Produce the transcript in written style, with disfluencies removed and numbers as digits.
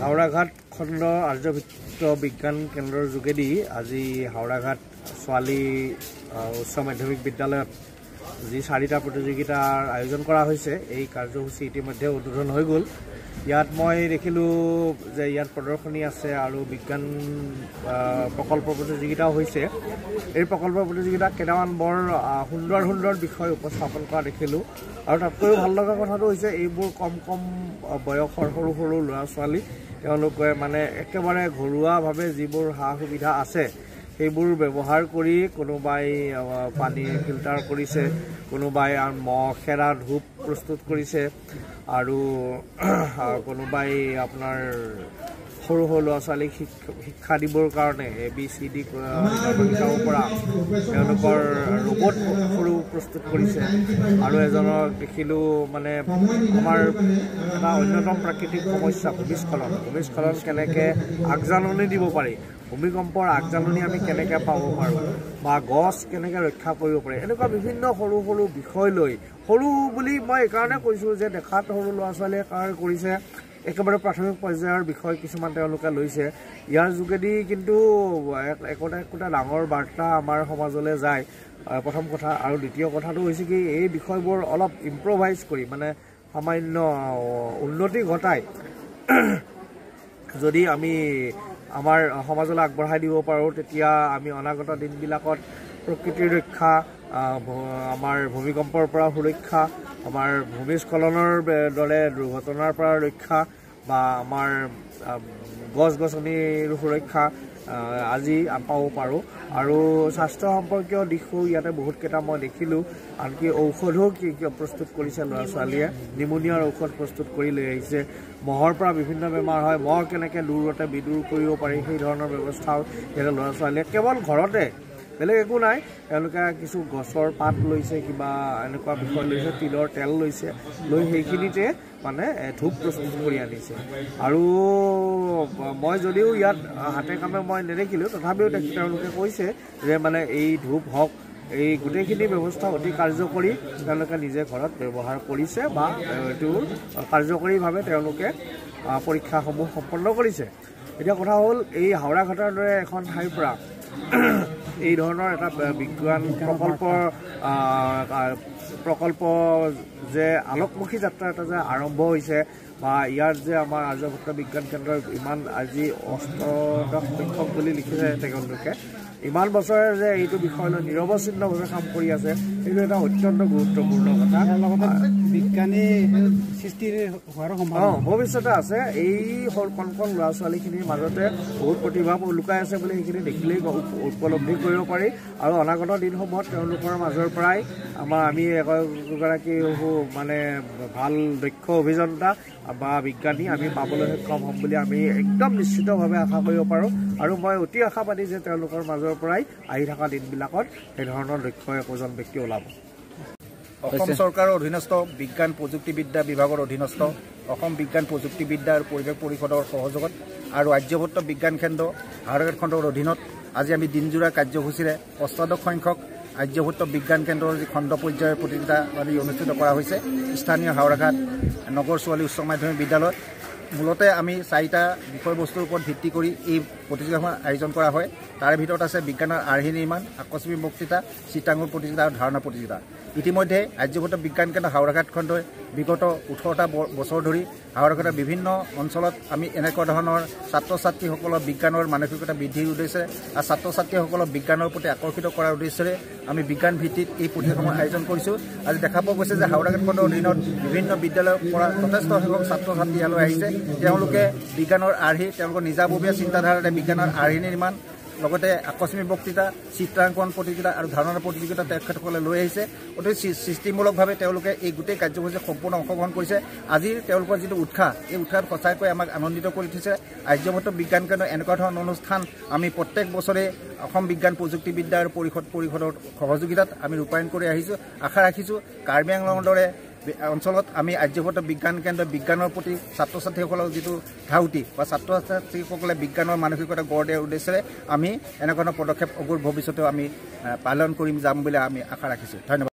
হাওড়াঘাট খণ্ড আৰ্যভিত্ত বিজ্ঞান কেন্দ্ৰৰ যোগেদি আজি হাওড়াঘাট ছোৱালী উচ্চ মাধ্যমিক বিদ্যালয়ত যি 4টা প্ৰতিযোগিতাৰ আয়োজন কৰা হৈছে এই কাৰ্যসূচী ইতিমধ্যে উদ্বোধন হৈ গ'ল। ইয়াত মই দেখিলো যে ইয়াত প্ৰদৰ্শনী আছে আৰু বিজ্ঞান প্ৰকল্প প্ৰতিযোগিতাও হৈছে। এই প্ৰকল্প প্ৰতিযোগিতা কেইটামান বৰ সুন্দৰ বিষয় উপস্থাপন কৰা দেখিলো আৰু তাতকৈ ভাল লগা কথাটো হৈছে এইবোৰ কম বয়সৰ সৰু ল'ৰা ছোৱালী তেওঁলোকে মানে একেবাৰে ঘৰুৱাভাৱে যিবোৰ সা সুবিধা আছে সেইবোৰ ব্যৱহাৰ কৰি কোনোবাই পানী ফিল্টাৰ কৰিছে, কোনোবাই মহ খেৰা ধূপ প্ৰস্তুত কৰিছে আৰু কোনোবাই আপোনাৰ সৰু ল'ৰা ছোৱালীক শিক্ষা দিবৰ কাৰণে ABCD শিকাব পৰা তেওঁলোকৰ ৰবট সৰু প্ৰস্তুত কৰিছে। আৰু এজনক দেখিলো মানে আমাৰ এটা অন্যতম প্ৰাকৃতিক সমস্যা ভূমিস্খলন কেনেকৈ আগজাননী দিব পাৰি, ভূমিকম্পৰ আগজাননী আমি কেনেকৈ পাব পাৰোঁ বা গছ কেনেকৈ ৰক্ষা কৰিব পাৰি, এনেকুৱা বিভিন্ন সৰু বিষয় লৈ সৰু বুলি মই এইকাৰণে কৈছোঁ যে দেখাত সৰু ল'ৰা ছোৱালীয়ে কৰিছে একেবাৰে প্ৰাথমিক পৰ্যায়ৰ বিষয় কিছুমান তেওঁলোকে লৈছে। ইয়াৰ যোগেদি কিন্তু একোটা ডাঙৰ বাৰ্তা আমাৰ সমাজলৈ যায় প্ৰথম কথা। আৰু দ্বিতীয় কথাটো হৈছে কি এই বিষয়বোৰ অলপ ইম্প্ৰভাইজ কৰি মানে সামান্য উন্নতি ঘটাই যদি আমি আমাৰ সমাজলৈ আগবঢ়াই দিব পাৰোঁ তেতিয়া আমি অনাগত দিনবিলাকত প্ৰকৃতিৰ ৰক্ষা, আমাৰ ভূমিকম্পৰ পৰা সুৰক্ষা, আমাৰ ভূমিস্খলনৰ দৰে দুৰ্ঘটনাৰ পৰা ৰক্ষা বা আমাৰ গছ-গছনিৰ সুৰক্ষা আজি পাব পাৰোঁ। আৰু স্বাস্থ্য সম্পৰ্কীয় দিশো ইয়াতে বহুতকেইটা মই দেখিলোঁ। আনকি ঔষধো প্ৰস্তুত কৰিছে ল'ৰা ছোৱালীয়ে, নিমুনিয়াৰ ঔষধ প্ৰস্তুত কৰি লৈ আহিছে। মহৰ পৰা বিভিন্ন বেমাৰ হয়, মহ কেনেকৈ দূৰতে বিদূৰ কৰিব পাৰি সেই ধৰণৰ ব্যৱস্থাও ইয়াতে ল'ৰা ছোৱালীয়ে কেৱল ঘৰতে, বেলেগ একো নাই, তেওঁলোকে কিছু গছৰ পাত লৈছে, কিবা এনেকুৱা বিষয় লৈছে, তিলৰ তেল লৈছে, লৈ সেইখিনিতে মানে ধূপ প্ৰস্তুত কৰি আনিছে। আৰু মই যদিও ইয়াত হাতে কামে মই নেদেখিলোঁ তথাপিও তেওঁলোকে কৈছে যে মানে এই ধূপ হওক এই গোটেইখিনি ব্যৱস্থা অতি কাৰ্যকৰী তেওঁলোকে নিজে ঘৰত ব্যৱহাৰ কৰিছে বা এইটো কাৰ্যকৰীভাৱে তেওঁলোকে পৰীক্ষাসমূহ সম্পন্ন কৰিছে। এতিয়া কথা হ'ল এই হাওড়াঘাটৰ দৰে এখন ঠাইৰ পৰা এই ধৰণৰ এটা বিজ্ঞান প্ৰকল্প যে আলোকমুখী যাত্ৰা এটা যে আৰম্ভ হৈছে বা ইয়াত যে আমাৰ আৰ্যভট্ট বিজ্ঞান কেন্দ্ৰৰ ইমান আজি ৮দশ সংখ্যক বুলি লিখিছে তেওঁলোকে, ইমান বছৰে যে এইটো বিষয় লৈ নিৰৱচ্ছিন্নভাৱে কাম কৰি আছে এইটো এটা অত্যন্ত গুৰুত্বপূৰ্ণ কথা। বিজ্ঞানী সৃষ্টি হোৱাৰ ভৱিষ্যতে আছে। এই কণ ল'ৰা ছোৱালীখিনিৰ মাজতে বহুত প্ৰতিভা লুকাই আছে বুলি সেইখিনি দেখিলেই উপলব্ধি কৰিব পাৰি। আৰু অনাগত দিনসমূহত তেওঁলোকৰ মাজৰ পৰাই আমি এগৰাকী মানে ভাল দক্ষ অভিযন্তা বা বিজ্ঞানী আমি পাবলৈ সক্ষম হ'ম বুলি আমি একদম নিশ্চিতভাৱে আশা কৰিব পাৰোঁ। আৰু মই অতি আশাবাদী যে তেওঁলোকৰ মাজৰ পৰাই আহি থকা দিনবিলাকত সেই ধৰণৰ দক্ষ একোজন ব্যক্তি ওলাব। অসম চৰকাৰৰ অধীনস্থ বিজ্ঞান প্ৰযুক্তিবিদ্যা বিভাগৰ অধীনস্থ অসম বিজ্ঞান প্ৰযুক্তিবিদ্যা আৰু পৰিৱেশ পৰিষদৰ সহযোগত আৰু আৰ্যভট্ট বিজ্ঞান কেন্দ্ৰ হাওড়াঘাট খণ্ডৰ অধীনত আজি আমি দিনজোৰা কাৰ্যসূচীৰে ৮দশ সংখ্যক আৰ্যভট্ট বিজ্ঞান কেন্দ্ৰৰ যি খণ্ড পৰ্যায়ৰ প্ৰতিযোগিতা অনুষ্ঠিত কৰা হৈছে স্থানীয় হাওড়াঘাট নগৰ ছোৱালী উচ্চ মাধ্যমিক বিদ্যালয়ত। মূলতে আমি 4টা বিষয়বস্তুৰ ওপৰত ভিত্তি কৰি এই প্ৰতিযোগিতাখন আয়োজন কৰা হয়। তাৰে ভিতৰত আছে বিজ্ঞানৰ আৰ্হি নিৰ্মাণ, আকস্মিক বক্তৃতা, চিত্ৰাংকন প্ৰতিযোগিতা আৰু ধাৰণা প্ৰতিযোগিতা। ইতিমধ্যে আৰ্যভট্ট বিজ্ঞান কেন্দ্ৰ হাওড়াঘাট খণ্ডই বিগত 18টা বছৰ ধৰি হাওড়াঘাটৰ বিভিন্ন অঞ্চলত আমি এনেকুৱা ধৰণৰ ছাত্ৰ ছাত্ৰীসকলৰ বিজ্ঞানৰ মানসিকতা বৃদ্ধিৰ উদ্দেশ্যে আৰু ছাত্ৰ ছাত্ৰীসকলক বিজ্ঞানৰ প্ৰতি আকৰ্ষিত কৰাৰ উদ্দেশ্যেৰে আমি বিজ্ঞান ভিত্তিত এই প্ৰতিযোগিতাখন আয়োজন কৰিছোঁ। আজি দেখা পোৱা গৈছে যে হাওড়াঘাট খণ্ডৰ অধীনত বিভিন্ন বিদ্যালয়ৰ পৰা যথেষ্ট সংখ্যক ছাত্ৰ ছাত্ৰী ইয়ালৈ আহিছে। তেওঁলোকে বিজ্ঞানৰ আৰ্হি, তেওঁলোকৰ নিজাববীয়া চিন্তাধাৰাৰে বিজ্ঞানৰ আৰ্হি নিৰ্মাণ, লগতে আকস্মিক বক্তৃতা, চিত্ৰাংকন প্ৰতিযোগিতা আৰু ধাৰণা প্ৰতিযোগিতা তেখেতসকলে লৈ আহিছে। অতি সৃষ্টিমূলকভাৱে তেওঁলোকে এই গোটেই কাৰ্যসূচীত সম্পূৰ্ণ অংশগ্ৰহণ কৰিছে। আজিৰ তেওঁলোকৰ যিটো উৎসাহ, এই উৎসাহ সঁচাকৈ আমাক আনন্দিত কৰি উঠিছে। আৰ্যভট্ট বিজ্ঞান কেন্দ্ৰ এনেকুৱা ধৰণৰ অনুষ্ঠান আমি প্ৰত্যেক বছৰে অসম বিজ্ঞান প্ৰযুক্তিবিদ্যা আৰু পৰিষদৰ সহযোগিতাত আমি ৰূপায়ণ কৰি আহিছোঁ। আশা ৰাখিছোঁ কাৰ্বি আংলঙৰ দৰে অঞ্চলত আমি আৰ্যভট্ট বিজ্ঞান কেন্দ্ৰ বিজ্ঞানৰ প্ৰতি ছাত্ৰ ছাত্ৰীসকলৰ যিটো ধাউতি বা ছাত্ৰ ছাত্ৰীসকলে বিজ্ঞানৰ মানসিকতা গঢ় দিয়াৰ উদ্দেশ্যেৰে আমি এনেকুৱা ধৰণৰ পদক্ষেপ অদূৰ ভৱিষ্যতেও আমি পালন কৰিম যাম বুলি আমি আশা ৰাখিছোঁ। ধন্যবাদ।